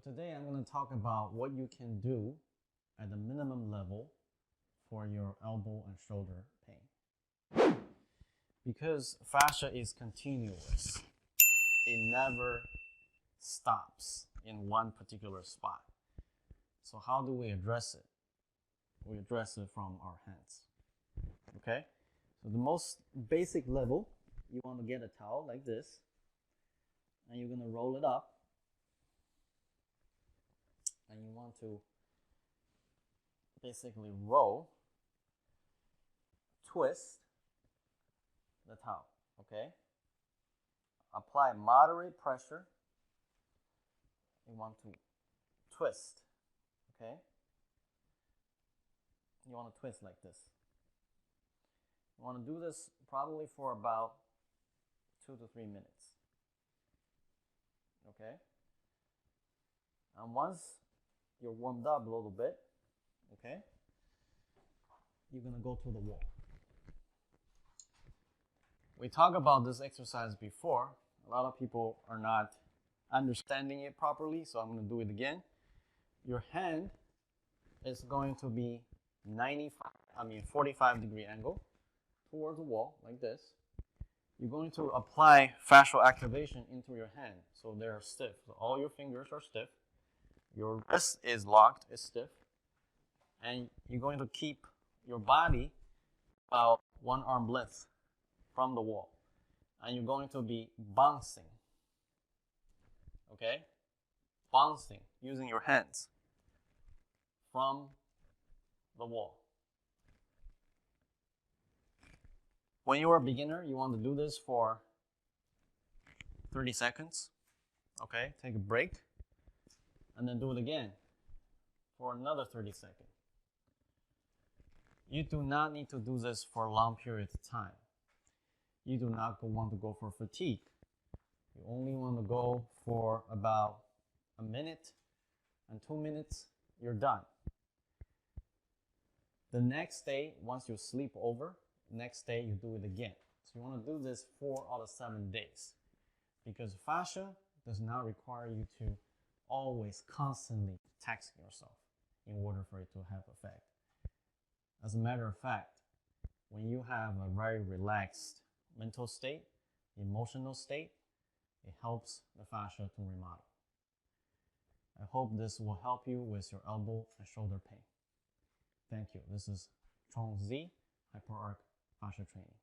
today I'm going to talk about what you can do at the minimum level for your elbow and shoulder pain. Because fascia is continuous, it never stops in one particular spot. So how do we address it? We address it from our hands. Okay? So the most basic level, you want to get a towel like this, and you're going to roll it up, and you want to basically twist the towel, okay? Apply moderate pressure. You want to twist, okay? You want to twist like this. You want to do this probably for about 2 to 3 minutes, okay? And once you're warmed up a little bit, okay, you're going to go to the wall. We talked about this exercise before. A lot of people are not understanding it properly, so I'm going to do it again. Your hand is going to be 45-degree angle towards the wall like this. You're going to apply fascial activation into your hand, so they're stiff. So all your fingers are stiff. Your wrist is locked, it's stiff. And you're going to keep your body about one arm length from the wall. And you're going to be bouncing. Okay? Bouncing using your hands from the wall. When you're a beginner, you want to do this for 30 seconds. Okay? Take a break. And then do it again for another 30 seconds. You do not need to do this for long periods of time. You do not want to go for fatigue. You only want to go for about a minute and 2 minutes, you're done. The next day, once you sleep over, next day you do it again. So you want to do this 4 out of 7 days, because fascia does not require you to always constantly taxing yourself in order for it to have effect. As a matter of fact, when you have a very relaxed mental state, emotional state, it helps the fascia to remodel. I hope this will help you with your elbow and shoulder pain. Thank you. This is Chong Z, HyperArc Fascia Training.